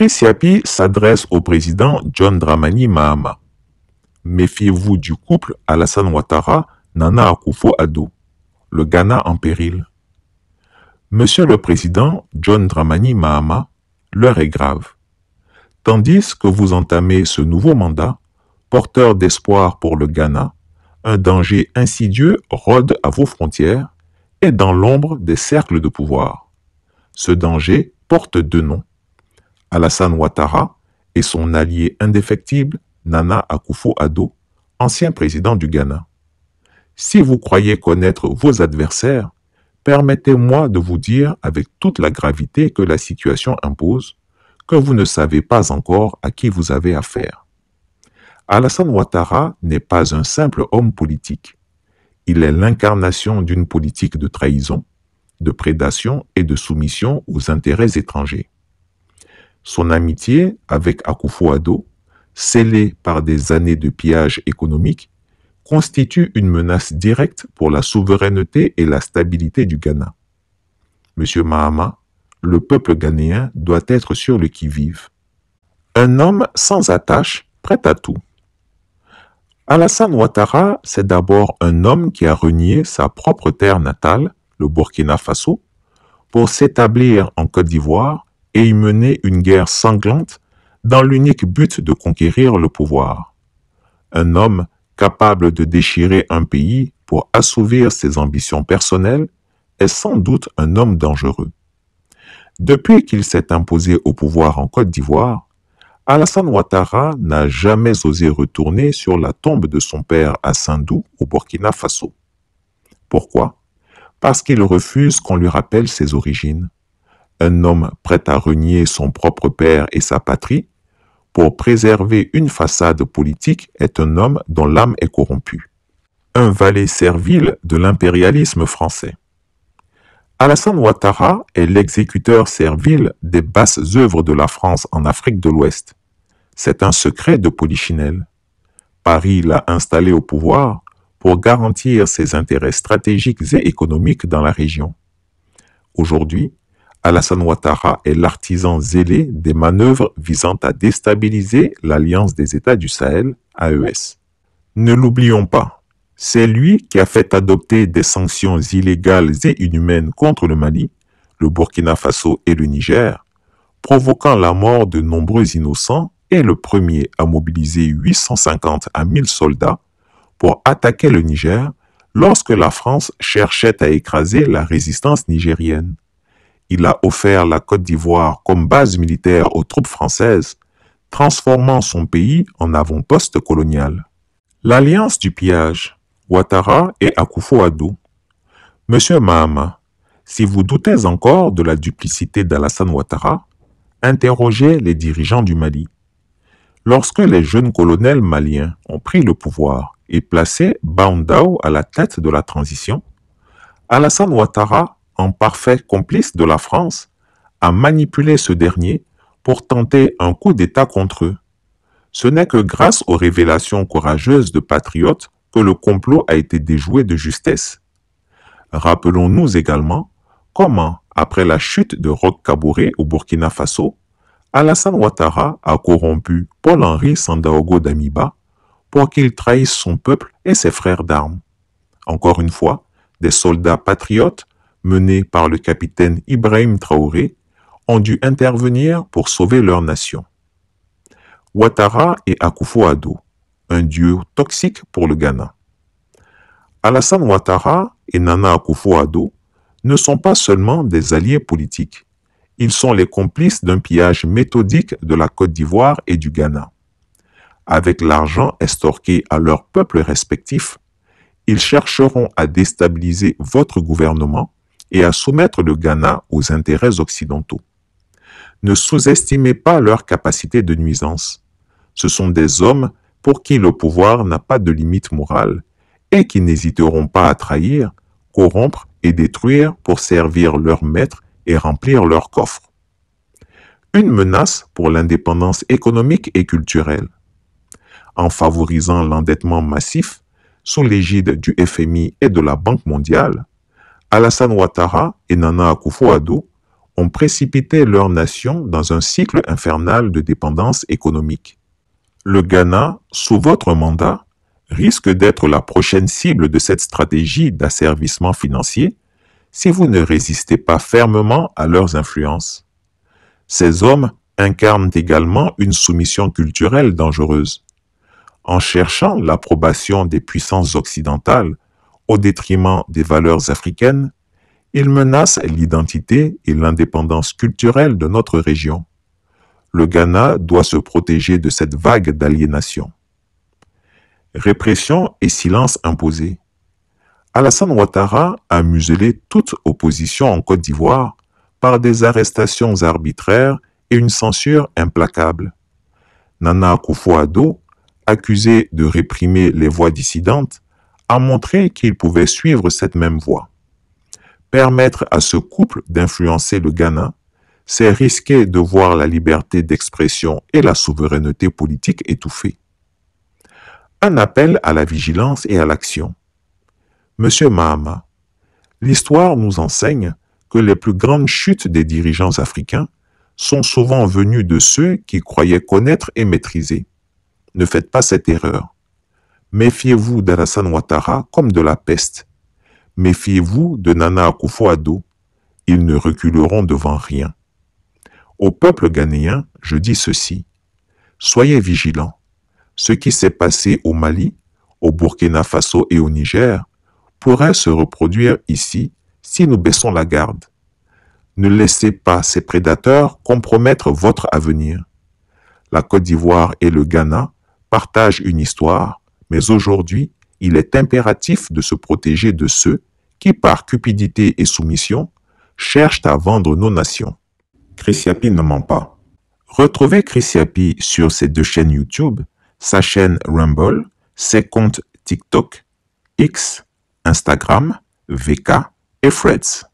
Idriss Déby s'adresse au président John Dramani Mahama. Méfiez-vous du couple Alassane Ouattara-Nana Akufo-Addo, le Ghana en péril. Monsieur le Président John Dramani Mahama, l'heure est grave. Tandis que vous entamez ce nouveau mandat, porteur d'espoir pour le Ghana, un danger insidieux rôde à vos frontières et dans l'ombre des cercles de pouvoir. Ce danger porte deux noms, Alassane Ouattara et son allié indéfectible Nana Akufo-Addo, ancien président du Ghana. Si vous croyez connaître vos adversaires, permettez-moi de vous dire avec toute la gravité que la situation impose, que vous ne savez pas encore à qui vous avez affaire. Alassane Ouattara n'est pas un simple homme politique. Il est l'incarnation d'une politique de trahison, de prédation et de soumission aux intérêts étrangers. Son amitié avec Akufo-Addo, scellée par des années de pillage économique, constitue une menace directe pour la souveraineté et la stabilité du Ghana. Monsieur Mahama, le peuple ghanéen doit être sur le qui-vive. Un homme sans attache, prêt à tout. Alassane Ouattara, c'est d'abord un homme qui a renié sa propre terre natale, le Burkina Faso, pour s'établir en Côte d'Ivoire et y mener une guerre sanglante dans l'unique but de conquérir le pouvoir. Un homme capable de déchirer un pays pour assouvir ses ambitions personnelles est sans doute un homme dangereux. Depuis qu'il s'est imposé au pouvoir en Côte d'Ivoire, Alassane Ouattara n'a jamais osé retourner sur la tombe de son père à Sindou, au Burkina Faso. Pourquoi? Parce qu'il refuse qu'on lui rappelle ses origines. Un homme prêt à renier son propre père et sa patrie pour préserver une façade politique est un homme dont l'âme est corrompue. Un valet servile de l'impérialisme français. Alassane Ouattara est l'exécuteur servile des basses œuvres de la France en Afrique de l'Ouest. C'est un secret de Polichinelle. Paris l'a installé au pouvoir pour garantir ses intérêts stratégiques et économiques dans la région. Aujourd'hui, Alassane Ouattara est l'artisan zélé des manœuvres visant à déstabiliser l'Alliance des États du Sahel, AES. Ne l'oublions pas, c'est lui qui a fait adopter des sanctions illégales et inhumaines contre le Mali, le Burkina Faso et le Niger, provoquant la mort de nombreux innocents et le premier à mobiliser 850 à 1000 soldats pour attaquer le Niger lorsque la France cherchait à écraser la résistance nigérienne. Il a offert la Côte d'Ivoire comme base militaire aux troupes françaises, transformant son pays en avant-poste colonial. L'alliance du pillage, Ouattara et Akufo-Addo. Monsieur Mahama, si vous doutez encore de la duplicité d'Alassane Ouattara, interrogez les dirigeants du Mali. Lorsque les jeunes colonels maliens ont pris le pouvoir et placé Baoundao à la tête de la transition, Alassane Ouattara, en parfait complice de la France, a manipulé ce dernier pour tenter un coup d'État contre eux. Ce n'est que grâce aux révélations courageuses de patriotes que le complot a été déjoué de justesse. Rappelons-nous également comment, après la chute de Roch Kaboré au Burkina Faso, Alassane Ouattara a corrompu Paul-Henri Sandaogo Damiba pour qu'il trahisse son peuple et ses frères d'armes. Encore une fois, des soldats patriotes menés par le capitaine Ibrahim Traoré, ont dû intervenir pour sauver leur nation. Ouattara et Akufo-Addo, un duo toxique pour le Ghana. Alassane Ouattara et Nana Akufo-Addo ne sont pas seulement des alliés politiques, ils sont les complices d'un pillage méthodique de la Côte d'Ivoire et du Ghana. Avec l'argent estorqué à leurs peuples respectifs, ils chercheront à déstabiliser votre gouvernement et à soumettre le Ghana aux intérêts occidentaux. Ne sous-estimez pas leur capacité de nuisance. Ce sont des hommes pour qui le pouvoir n'a pas de limite morale et qui n'hésiteront pas à trahir, corrompre et détruire pour servir leur maître et remplir leur coffre. Une menace pour l'indépendance économique et culturelle. En favorisant l'endettement massif sous l'égide du FMI et de la Banque mondiale, Alassane Ouattara et Nana Akufo-Addo ont précipité leur nation dans un cycle infernal de dépendance économique. Le Ghana, sous votre mandat, risque d'être la prochaine cible de cette stratégie d'asservissement financier si vous ne résistez pas fermement à leurs influences. Ces hommes incarnent également une soumission culturelle dangereuse. En cherchant l'approbation des puissances occidentales au détriment des valeurs africaines, ils menacent l'identité et l'indépendance culturelle de notre région. Le Ghana doit se protéger de cette vague d'aliénation. Répression et silence imposé. Alassane Ouattara a muselé toute opposition en Côte d'Ivoire par des arrestations arbitraires et une censure implacable. Nana Akufo-Addo, accusé de réprimer les voix dissidentes, a montré qu'il pouvait suivre cette même voie. Permettre à ce couple d'influencer le Ghana, c'est risquer de voir la liberté d'expression et la souveraineté politique étouffées. Un appel à la vigilance et à l'action. Monsieur Mahama, l'histoire nous enseigne que les plus grandes chutes des dirigeants africains sont souvent venues de ceux qui croyaient connaître et maîtriser. Ne faites pas cette erreur. Méfiez-vous d'Alassane Ouattara comme de la peste. Méfiez-vous de Nana Akufo-Addo. Ils ne reculeront devant rien. Au peuple ghanéen, je dis ceci. Soyez vigilants. Ce qui s'est passé au Mali, au Burkina Faso et au Niger pourrait se reproduire ici si nous baissons la garde. Ne laissez pas ces prédateurs compromettre votre avenir. La Côte d'Ivoire et le Ghana partagent une histoire, mais aujourd'hui, il est impératif de se protéger de ceux qui, par cupidité et soumission, cherchent à vendre nos nations. Chris Yapi ne ment pas. Retrouvez Chris Yapi sur ses 2 chaînes YouTube, sa chaîne Rumble, ses comptes TikTok, X, Instagram, VK et Threads.